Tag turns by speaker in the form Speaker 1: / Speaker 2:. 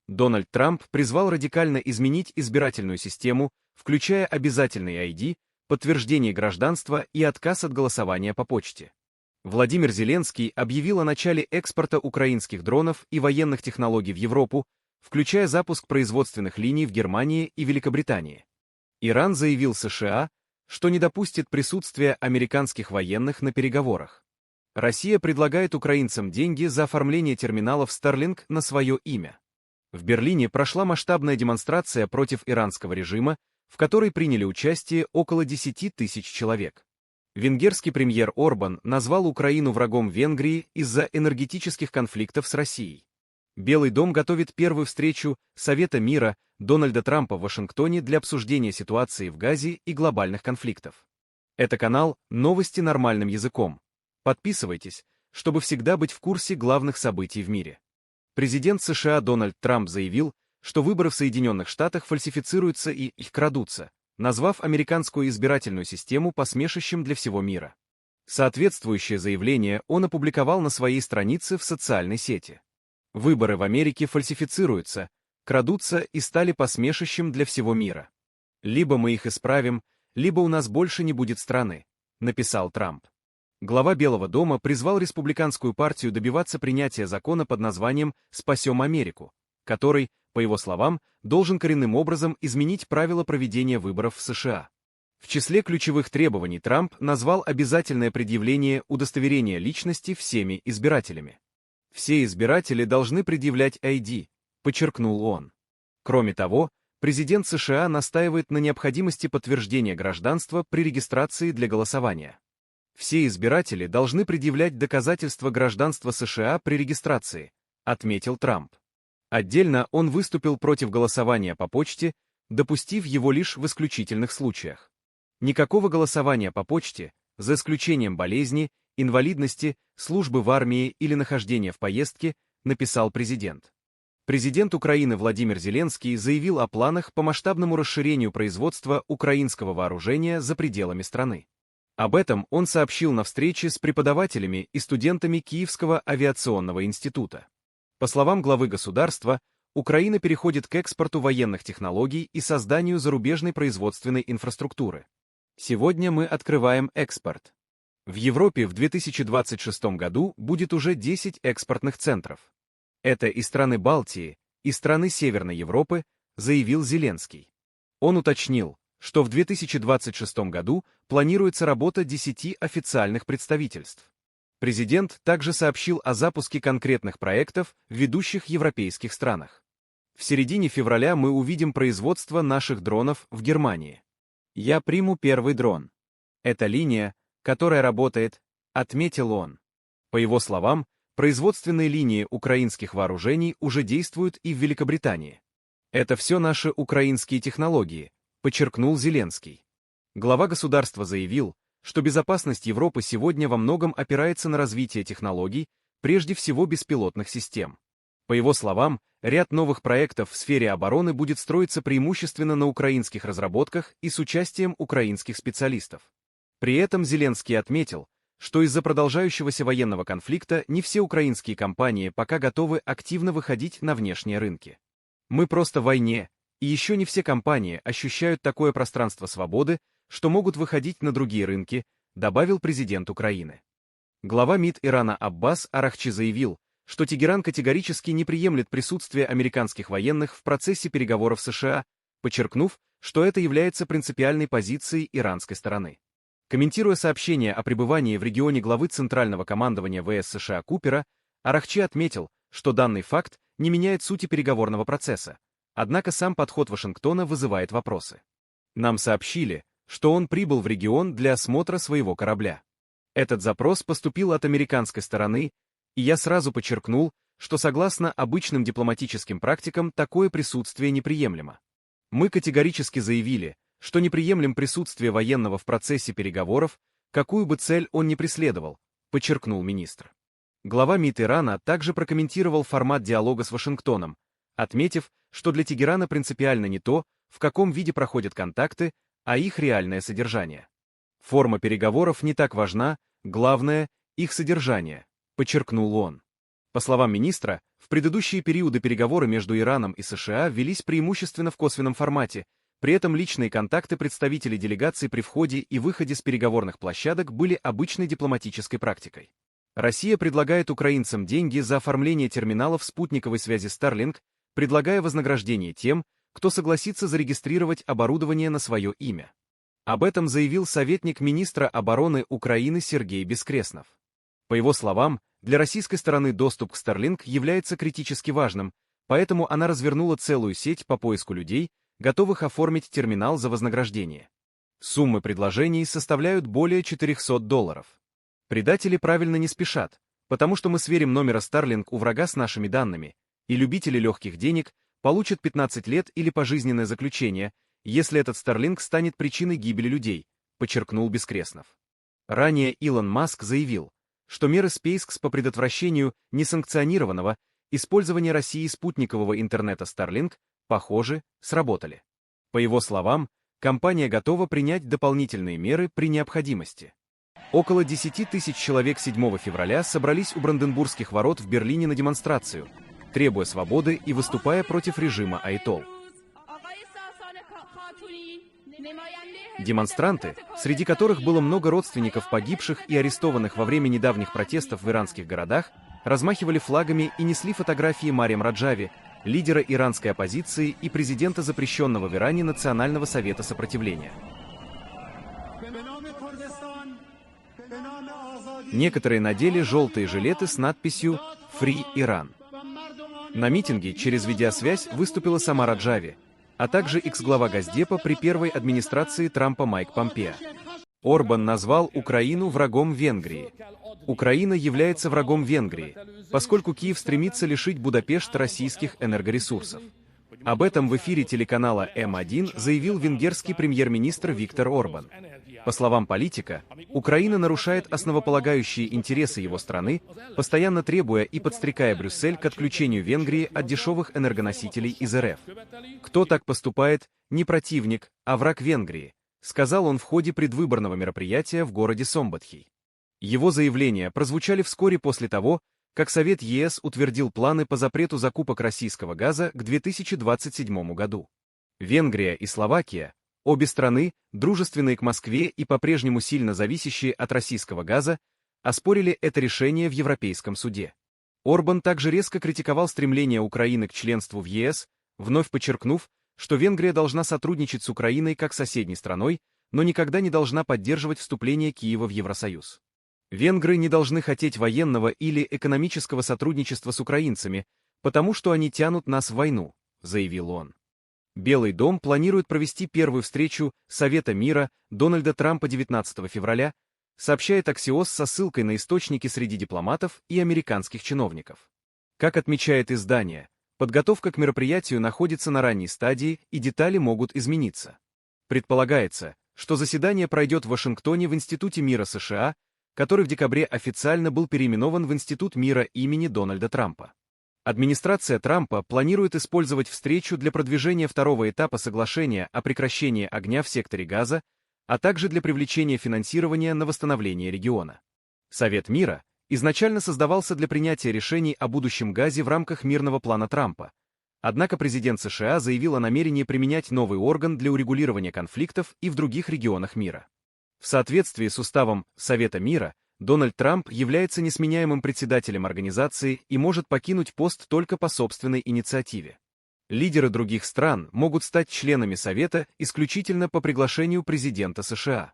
Speaker 1: Дональд Трамп призвал радикально изменить избирательную систему, включая обязательный ID, подтверждение гражданства и отказ от голосования по почте. Владимир Зеленский объявил о начале экспорта украинских дронов и военных технологий в Европу, включая запуск производственных линий в Германии и Великобритании. Иран заявил США, что не допустит присутствия американских военных на переговорах. Россия предлагает украинцам деньги за оформление терминалов Starlink на свое имя. В Берлине прошла масштабная демонстрация против иранского режима, в которой приняли участие около 10 тысяч человек. Венгерский премьер Орбан назвал Украину врагом Венгрии из-за энергетических конфликтов с Россией. Белый дом готовит первую встречу Совета мира Дональда Трампа в Вашингтоне для обсуждения ситуации в Газе и глобальных конфликтов. Это канал «Новости нормальным языком». Подписывайтесь, чтобы всегда быть в курсе главных событий в мире. Президент США Дональд Трамп заявил, что выборы в Соединенных Штатах фальсифицируются и их крадутся, назвав американскую избирательную систему посмешищем для всего мира. Соответствующее заявление он опубликовал на своей странице в социальной сети. Выборы в Америке фальсифицируются, крадутся и стали посмешищем для всего мира. Либо мы их исправим, либо у нас больше не будет страны, написал Трамп. Глава Белого дома призвал республиканскую партию добиваться принятия закона под названием «Спасем Америку», который, по его словам, должен коренным образом изменить правила проведения выборов в США. В числе ключевых требований Трамп назвал обязательное предъявление удостоверения личности всеми избирателями. Все избиратели должны предъявлять ID, подчеркнул он. Кроме того, президент США настаивает на необходимости подтверждения гражданства при регистрации для голосования. Все избиратели должны предъявлять доказательства гражданства США при регистрации, отметил Трамп. Отдельно он выступил против голосования по почте, допустив его лишь в исключительных случаях. Никакого голосования по почте, за исключением болезни, инвалидности, службы в армии или нахождения в поездке, написал президент. Президент Украины Владимир Зеленский заявил о планах по масштабному расширению производства украинского вооружения за пределами страны. Об этом он сообщил на встрече с преподавателями и студентами Киевского авиационного института. По словам главы государства, Украина переходит к экспорту военных технологий и созданию зарубежной производственной инфраструктуры. Сегодня мы открываем экспорт. В Европе в 2026 году будет уже 10 экспортных центров. Это и страны Балтии, и страны Северной Европы, заявил Зеленский. Он уточнил, что в 2026 году планируется работа 10 официальных представительств. Президент также сообщил о запуске конкретных проектов в ведущих европейских странах. В середине февраля мы увидим производство наших дронов в Германии. Я приму первый дрон. Это линия, которая работает, отметил он. По его словам, производственные линии украинских вооружений уже действуют и в Великобритании. Это все наши украинские технологии, подчеркнул Зеленский. Глава государства заявил, что безопасность Европы сегодня во многом опирается на развитие технологий, прежде всего беспилотных систем. По его словам, ряд новых проектов в сфере обороны будет строиться преимущественно на украинских разработках и с участием украинских специалистов. При этом Зеленский отметил, что из-за продолжающегося военного конфликта не все украинские компании пока готовы активно выходить на внешние рынки. Мы просто в войне, и еще не все компании ощущают такое пространство свободы, что могут выходить на другие рынки, добавил президент Украины. Глава МИД Ирана Аббас Арахчи заявил, что Тегеран категорически не приемлет присутствие американских военных в процессе переговоров с США, подчеркнув, что это является принципиальной позицией иранской стороны. Комментируя сообщение о пребывании в регионе главы Центрального командования ВС США Купера, Арахчи отметил, что данный факт не меняет сути переговорного процесса, однако сам подход Вашингтона вызывает вопросы. Нам сообщили, что он прибыл в регион для осмотра своего корабля. Этот запрос поступил от американской стороны, и я сразу подчеркнул, что согласно обычным дипломатическим практикам такое присутствие неприемлемо. Мы категорически заявили, что не приемлем присутствие военного в процессе переговоров, какую бы цель он ни преследовал, подчеркнул министр. Глава МИД Ирана также прокомментировал формат диалога с Вашингтоном, отметив, что для Тегерана принципиально не то, в каком виде проходят контакты, а их реальное содержание. Форма переговоров не так важна, главное — их содержание, подчеркнул он. По словам министра, в предыдущие периоды переговоры между Ираном и США велись преимущественно в косвенном формате, при этом личные контакты представителей делегаций при входе и выходе с переговорных площадок были обычной дипломатической практикой. Россия предлагает украинцам деньги за оформление терминалов спутниковой связи Starlink, предлагая вознаграждение тем, кто согласится зарегистрировать оборудование на свое имя. Об этом заявил советник министра обороны Украины Сергей Бескреснов. По его словам, для российской стороны доступ к Starlink является критически важным, поэтому она развернула целую сеть по поиску людей, готовых оформить терминал за вознаграждение. Суммы предложений составляют более $400. Предатели правильно не спешат, потому что мы сверим номера Starlink у врага с нашими данными, и любители легких денег получат 15 лет или пожизненное заключение, если этот Starlink станет причиной гибели людей, подчеркнул Бескреснов. Ранее Илон Маск заявил, что меры SpaceX по предотвращению несанкционированного использования России спутникового интернета Starlink, похоже, сработали. По его словам, компания готова принять дополнительные меры при необходимости. Около 10 тысяч человек 7 февраля собрались у Бранденбургских ворот в Берлине на демонстрацию, требуя свободы и выступая против режима Айтол. Демонстранты, среди которых было много родственников погибших и арестованных во время недавних протестов в иранских городах, размахивали флагами и несли фотографии Мариам Раджави, лидера иранской оппозиции и президента запрещенного в Иране Национального совета сопротивления. Некоторые надели желтые жилеты с надписью «Free Iran». На митинге через видеосвязь выступила сама Раджави, а также экс-глава Госдепа при первой администрации Трампа Майк Помпео. Орбан назвал Украину врагом Венгрии. Украина является врагом Венгрии, поскольку Киев стремится лишить Будапешт российских энергоресурсов. Об этом в эфире телеканала М1 заявил венгерский премьер-министр Виктор Орбан. По словам политика, Украина нарушает основополагающие интересы его страны, постоянно требуя и подстрекая Брюссель к отключению Венгрии от дешевых энергоносителей из РФ. «Кто так поступает, не противник, а враг Венгрии», сказал он в ходе предвыборного мероприятия в городе Сомбатхей. Его заявления прозвучали вскоре после того, как Совет ЕС утвердил планы по запрету закупок российского газа к 2027 году. Венгрия и Словакия, обе страны, дружественные к Москве и по-прежнему сильно зависящие от российского газа, оспорили это решение в Европейском суде. Орбан также резко критиковал стремление Украины к членству в ЕС, вновь подчеркнув, что Венгрия должна сотрудничать с Украиной как соседней страной, но никогда не должна поддерживать вступление Киева в Евросоюз. Венгры не должны хотеть военного или экономического сотрудничества с украинцами, потому что они тянут нас в войну, заявил он. Белый дом планирует провести первую встречу Совета мира Дональда Трампа 19 февраля, сообщает Axios со ссылкой на источники среди дипломатов и американских чиновников. Как отмечает издание, подготовка к мероприятию находится на ранней стадии и детали могут измениться. Предполагается, что заседание пройдет в Вашингтоне в Институте мира США, который в декабре официально был переименован в Институт мира имени Дональда Трампа. Администрация Трампа планирует использовать встречу для продвижения второго этапа соглашения о прекращении огня в секторе Газа, а также для привлечения финансирования на восстановление региона. Совет мира изначально создавался для принятия решений о будущем газе в рамках мирного плана Трампа. Однако президент США заявил о намерении применять новый орган для урегулирования конфликтов и в других регионах мира. В соответствии с уставом Совета мира, Дональд Трамп является несменяемым председателем организации и может покинуть пост только по собственной инициативе. Лидеры других стран могут стать членами Совета исключительно по приглашению президента США.